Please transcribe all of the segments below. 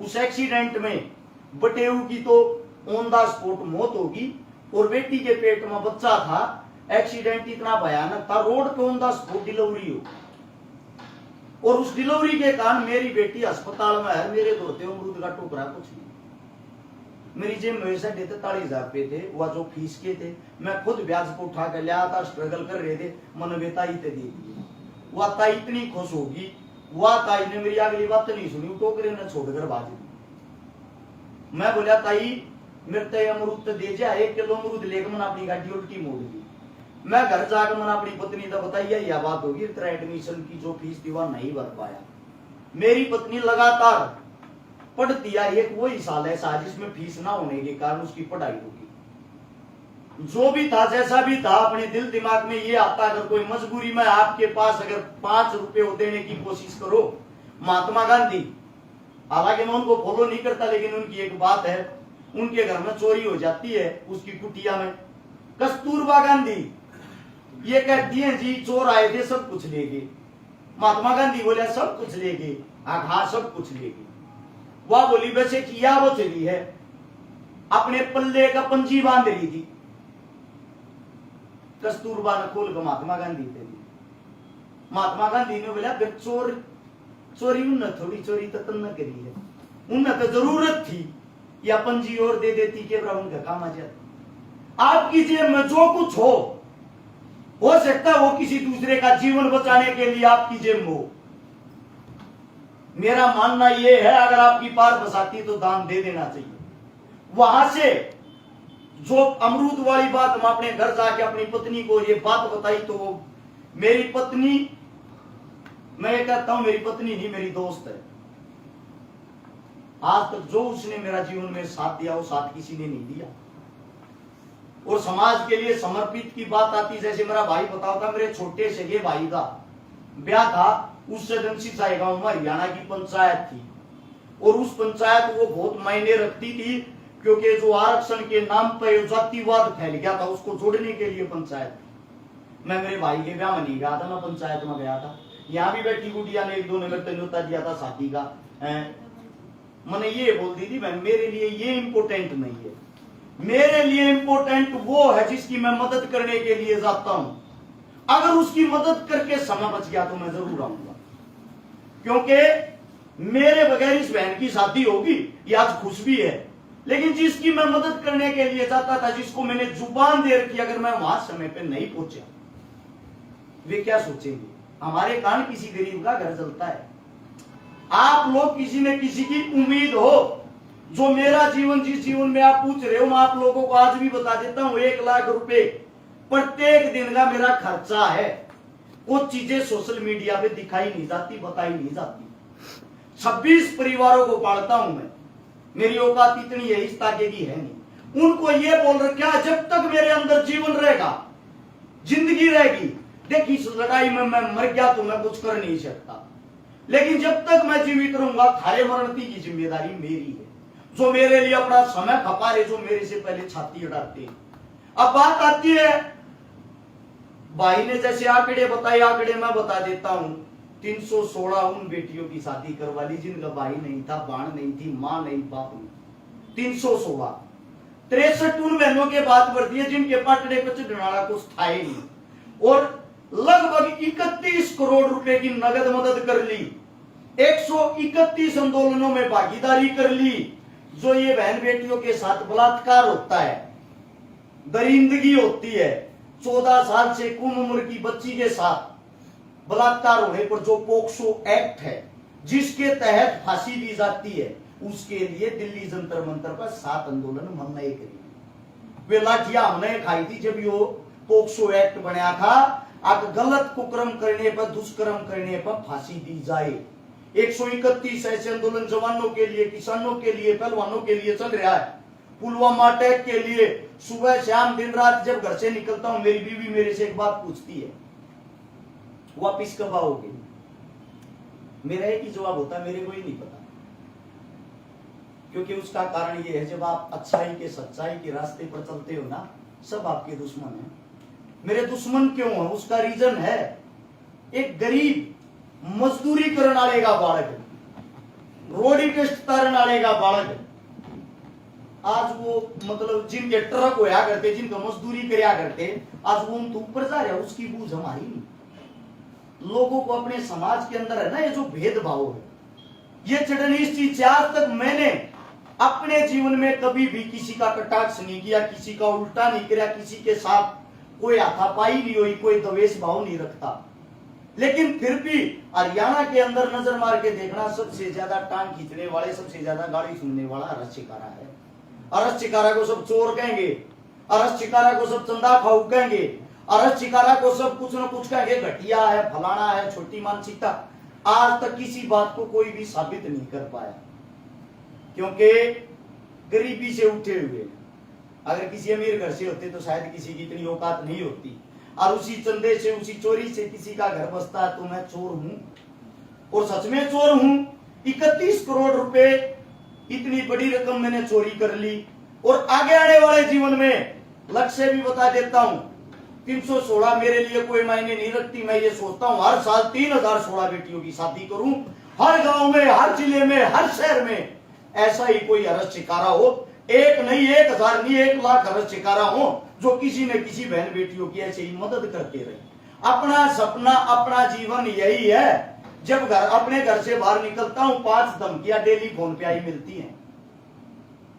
उस एक्सीडेंट में बटेऊ की तो ऑन द स्पॉट मौत होगी और बेटी के पेट में बच्चा था। एक्सीडेंट इतना भयानक था, रोड पे ऑन द स्पॉट डिलीवरी हो और उस डिलीवरी के कारण मेरी बेटी अस्पताल में है। मेरे धोते अमरूद का टुकड़ा कुछ नहीं। मेरी जेब में वैसे 43,000 रुपए थे, वह जो फीस के थे मैं खुद ब्याज को उठा कर लिया था। स्ट्रगल कर रहे थे, मन बेताई ते दे दी। वह ताई इतनी खुश होगी, वह ताई ने मेरी अगली बात नहीं सुनी, टोकरे ने छोड़कर भाज दी। मैं बोला ताई मेरे ते अमरूद तो दे जा, 1 किलो अमरूद लेकर मैंने अपनी गाड़ी उल्टी मोड़ दी। मैं घर जाकर मैंने अपनी पत्नी तो बताइए यह बात होगी, तेरा एडमिशन की जो फीस थी वह नहीं भर पाया। मेरी पत्नी लगातार पढ़ती आई, एक वही साल ऐसा जिसमें फीस ना होने के कारण उसकी पढ़ाई होगी। जो भी था जैसा भी था, अपने दिल दिमाग में ये आता अगर कोई मजबूरी में आपके पास अगर 5 रुपए देने की कोशिश करो। महात्मा गांधी, हालांकि मैं उनको फॉलो नहीं करता, लेकिन उनकी एक बात है, उनके घर में चोरी हो जाती है उसकी कुटिया में। कस्तूरबा गांधी ये कहती है जी चोर आए थे सब कुछ ले गए। महात्मा गांधी बोले सब कुछ ले गए, हाँ सब कुछ ले गए। वह बोली वैसे किया वो चली है, अपने पल्ले का पंजी बांध रही थी। कस्तूरबा ने खोल कर महात्मा गांधी पे दी। महात्मा गांधी ने बोला फिर चोरी उन्हें थोड़ी चोरी तो तन न करी है, उन्हें तो जरूरत थी या पंजी और दे देती के उनका काम आ जाता। आपकी जेब में जो कुछ हो सकता है वो किसी दूसरे का जीवन बचाने के लिए आपकी जेब में हो। मेरा मानना यह है अगर आपकी पार बसाती तो दान दे देना चाहिए। वहां से जो अमरूद वाली बात हम अपने घर जाके अपनी पत्नी को ये बात बताई तो वो मेरी पत्नी, मैं ये कहता हूं मेरी पत्नी नहीं मेरी दोस्त है। आज तक जो उसने मेरा जीवन में साथ दिया वो साथ किसी ने नहीं दिया। और समाज के लिए समर्पित की बात आती, जैसे मेरा भाई बताओ था, मेरे छोटे से भाई का ब्याह था, उससे सिंचाई गांव में हरियाणा की पंचायत थी और उस पंचायत वो बहुत मायने रखती थी क्योंकि जो आरक्षण के नाम पर जातिवाद फैल गया था उसको जोड़ने के लिए पंचायत। मैं मेरे भाई के ब्याह में नहीं गया था, मैं पंचायत में गया था। यहाँ भी बैठी गुटिया ने 1-2 नंबर न्योता दिया था शादी का। मैंने ये बोल दी थी मेरे लिए ये इंपोर्टेंट नहीं है, मेरे लिए इंपोर्टेंट वो है जिसकी मैं मदद करने के लिए जाता हूं। अगर उसकी मदद करके समय बच गया तो मैं जरूर आऊंगा, क्योंकि मेरे बगैर इस बहन की शादी होगी ये आज खुश भी है, लेकिन जिसकी मैं मदद करने के लिए जाता था, जिसको मैंने जुबान दे रखी, अगर मैं वहां समय पे नहीं पहुंचा वे क्या सोचेंगे। हमारे कारण किसी गरीब का घर चलता है। आप लोग किसी न किसी की उम्मीद हो। जो मेरा जीवन जिस जीवन में आप पूछ रहे हो मैं आप लोगों को आज भी बता देता हूं, 1 लाख रुपए प्रत्येक दिन का मेरा खर्चा है। कुछ चीजें सोशल मीडिया पे दिखाई नहीं जाती, बताई नहीं जाती। 26 परिवारों को पालता हूं मैं, मेरी औकात इतनी है इस ताके की है नहीं। उनको ये बोल रखा जब तक मेरे अंदर जीवन रहेगा, जिंदगी रहेगी, देखिए इस लड़ाई में मैं मर गया तो मैं कुछ कर नहीं सकता, लेकिन जब तक मैं जीवित रहूंगा थारे मरणती की जिम्मेदारी मेरी है। जो मेरे लिए अपना समय खपा रहे, जो मेरे से पहले छाती अड़ाते। अब बात आती है, भाई ने जैसे आंकड़े बताए, आंकड़े मैं बता देता हूं। 316 उन बेटियों की शादी करवा ली जिनका भाई नहीं था, बाण नहीं थी, मां नहीं, बाप नहीं। 316। 63 उन बहनों के बात बढ़ती है जिनके पाटड़े पर चढ़ाना कुछ था ही नहीं, और लगभग 31 करोड़ रुपए की नगद मदद कर ली। 131 आंदोलनों में भागीदारी कर ली। जो ये बहन बेटियों के साथ बलात्कार होता है, दरिंदगी होती है, 14 साल से कम उम्र की बच्ची के साथ बलात्कार होने पर जो पोक्सो एक्ट है जिसके तहत फांसी दी जाती है, उसके लिए दिल्ली जंतर मंतर पर 7 आंदोलन हमने करी। वे लाठियां हमने खाई थी जब यो पोक्सो एक्ट बनाया था। अब गलत कुकर्म करने पर, दुष्कर्म करने पर फांसी दी जाए। 131 ऐसे आंदोलन जवानों के लिए, किसानों के लिए, पहलवानों के लिए चल रहा है। पुलवामा अटैक के लिए सुबह शाम दिन रात जब घर से निकलता हूं, मेरी बीवी मेरे से एक बात पूछती है, वापिस कब आओगे? मेरा एक ही जवाब होता है, मेरे को ही नहीं पता। क्योंकि उसका कारण ये है, जब आप अच्छाई के सच्चाई के रास्ते पर चलते हो ना, सब आपके दुश्मन हैं। मेरे दुश्मन क्यों है? उसका रीजन है, एक गरीब मजदूरी करने वाले का बालक, रोडी टेस्ट तारण वाले का बालक आज वो मतलब जिनके ट्रक होया करते, जिनका मजदूरी करया करते, आज वो उन तो ऊपर जा रहा है, उसकी बूझ हमारी नहीं। लोगों को अपने समाज के अंदर है ना ये जो भेदभाव है, ये चढ़ने इस चीज से आज तक मैंने अपने जीवन में कभी भी किसी का कटाक्ष नहीं किया, किसी का उल्टा नहीं किया, किसी के साथ कोई हाथापाई नहीं हुई, कोई द्वेष भाव नहीं रखता। लेकिन फिर भी हरियाणा के अंदर नजर मार के देखना, सबसे ज्यादा टांग खींचने वाले, सबसे ज्यादा गाड़ी सुनने वाला अरस चिकारा है। अरस चिकारा को सब चोर कहेंगे, अरस चिकारा को सब चंदा खाऊ कहेंगे, अरस चिकारा को सब कुछ न कुछ कहेंगे, घटिया है, फलाना है, छोटी मानसिकता। आज तक किसी बात को कोई भी साबित नहीं कर पाया, क्योंकि गरीबी से उठे हुए। अगर किसी अमीर घर से होते तो शायद किसी की इतनी औकात नहीं होती, और उसी चंदे से, उसी चोरी से किसी का घर बसता है। तो मैं चोर हूं, और सच में चोर हूं। 31 करोड़ रुपए, इतनी बड़ी रकम मैंने चोरी कर ली। और आगे आने वाले जीवन में लक्ष्य भी बता देता हूं, 316 मेरे लिए कोई मायने नहीं रखती। मैं ये सोचता हूं हर साल 3016 बेटियों की शादी करूं, हर गांव में, हर जिले में, हर शहर में ऐसा ही कोई अरस चिकारा हो। एक नहीं, 1000 नहीं, 1 लाख अरस चिकारा हो, जो किसी न किसी बहन बेटियों की ऐसे ही मदद करते रहे। अपना सपना, अपना जीवन यही है। जब अपने घर से बाहर निकलता हूं, 5 धमकियां डेली फोन पे आई मिलती हैं।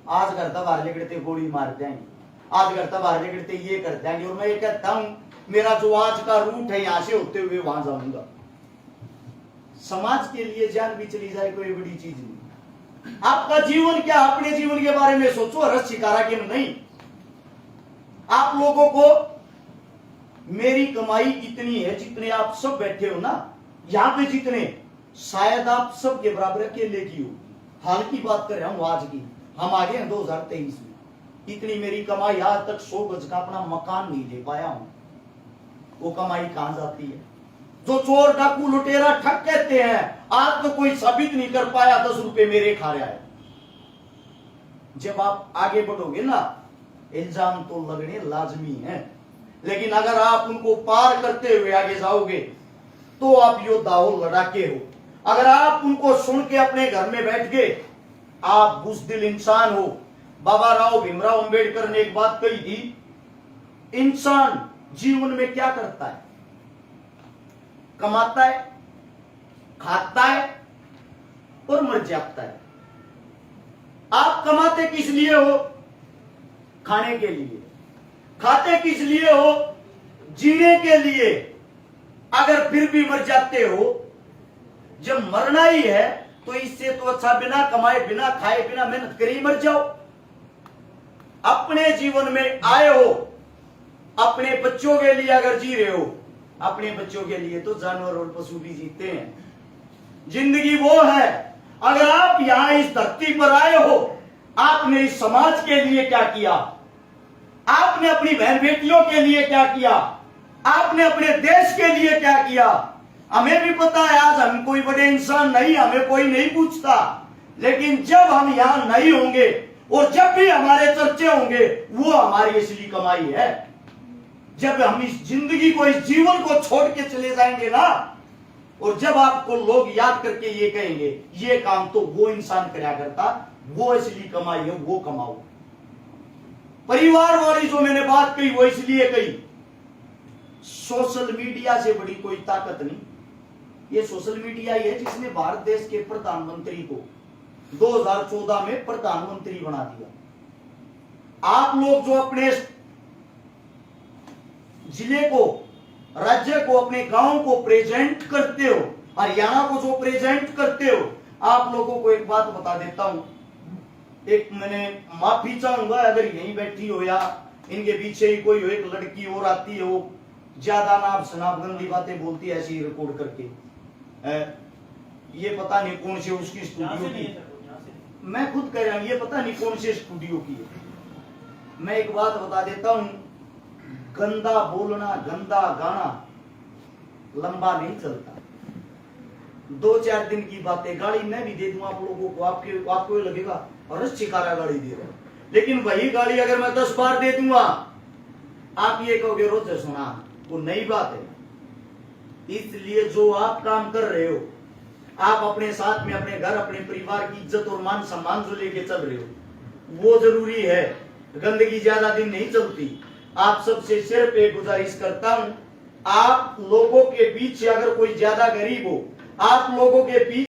आज घर तक बाहर निकलते गोली मार जाएंगे, आज घर तक बाहर निकलते ये कर देंगे। और मैं ये कहता हूं, मेरा जो आज का रूट है, यहां से होते हुए वहां जाऊंगा। समाज के लिए जान भी चली जाए कोई बड़ी चीज नहीं। आपका जीवन क्या, अपने जीवन के बारे में सोचो, अरस चिकारा के नहीं। आप लोगों को मेरी कमाई इतनी है, जितने आप सब बैठे हो ना यहां पे, जितने शायद आप सब के बराबर अकेले की हो। हाल की बात कर रहा हूं, आज की। हम आ गए हैं 2023 में। इतनी मेरी कमाई, आज तक 100 गज का अपना मकान नहीं ले पाया हूं। वो कमाई कहां जाती है? जो चोर, डाकू, लुटेरा, ठग कहते हैं, आज तो कोई साबित नहीं कर पाया 10 रुपए मेरे खा रहा है। जब आप आगे बढ़ोगे ना, इल्जाम तो लगने लाजमी है, लेकिन अगर आप उनको पार करते हुए आगे जाओगे तो आप योद्धा हो, लड़ाके हो। अगर आप उनको सुन के अपने घर में बैठ गए, आप बुज़दिल इंसान हो। बाबा राव भीमराव अंबेडकर ने एक बात कही थी, इंसान जीवन में क्या करता है? कमाता है, खाता है और मर जाता है। आप कमाते किस लिए हो? खाने के लिए। खाते किस लिए हो? जीने के लिए। अगर फिर भी मर जाते हो, जब मरना ही है तो इससे तो अच्छा बिना कमाए, बिना खाए, बिना मेहनत करे ही मर जाओ। अपने जीवन में आए हो, अपने बच्चों के लिए अगर जी रहे हो, अपने बच्चों के लिए तो जानवर और पशु भी जीते हैं। जिंदगी वो है। अगर आप यहां इस धरती पर आए हो, आपने इस समाज के लिए क्या किया? आपने अपनी बहन बेटियों के लिए क्या किया? आपने अपने देश के लिए क्या किया? हमें भी पता है आज हम कोई बड़े इंसान नहीं, हमें कोई नहीं पूछता। लेकिन जब हम यहां नहीं होंगे और जब भी हमारे चर्चे होंगे, वो हमारी असली कमाई है। जब हम इस जिंदगी को, इस जीवन को छोड़ के चले जाएंगे ना, और जब आपको लोग याद करके ये कहेंगे, ये काम तो वो इंसान करा करता, वो असली कमाई है, वो कमाओ। परिवार वाली जो मैंने बात कही, वो इसलिए कही, सोशल मीडिया से बड़ी कोई ताकत नहीं। ये सोशल मीडिया ही है जिसने भारत देश के प्रधानमंत्री को 2014 में प्रधानमंत्री बना दिया। आप लोग जो अपने जिले को, राज्य को, अपने गांव को प्रेजेंट करते हो, हरियाणा को जो प्रेजेंट करते हो, आप लोगों को एक बात बता देता हूं। एक मैंने माफी चाहूंगा अगर यहीं बैठी हो या इनके पीछे ही कोई हो, एक लड़की और आती है, वो ज्यादा नाप शनाप गंदी बातें बोलती है ऐसे ही रिकॉर्ड करके। ये पता नहीं कौन से उसकी स्टूडियो की, मैं खुद कह रहा हूं, ये पता नहीं कौन से स्टूडियो की है। मैं एक बात बता देता हूं, गंदा बोलना, गंदा गाना लंबा नहीं चलता। 2-4 दिन की बातें, गाड़ी मैं भी दे दूं आप लोगों को, आपको लगेगा अरस चिकारा गाड़ी दे रहे, लेकिन वही गाड़ी अगर मैं 10 बार दे दूंगा, आप ये कहोगे रोज सुना, वो नई बात है। इसलिए जो आप काम कर रहे हो, आप अपने साथ में अपने घर, अपने परिवार की इज्जत और मान सम्मान जो लेके चल रहे हो वो जरूरी है। गंदगी ज्यादा दिन नहीं चलती। आप सबसे सिर्फ एक गुजारिश करता हूं, आप लोगों के बीच अगर कोई ज्यादा गरीब हो, आप लोगों के बीच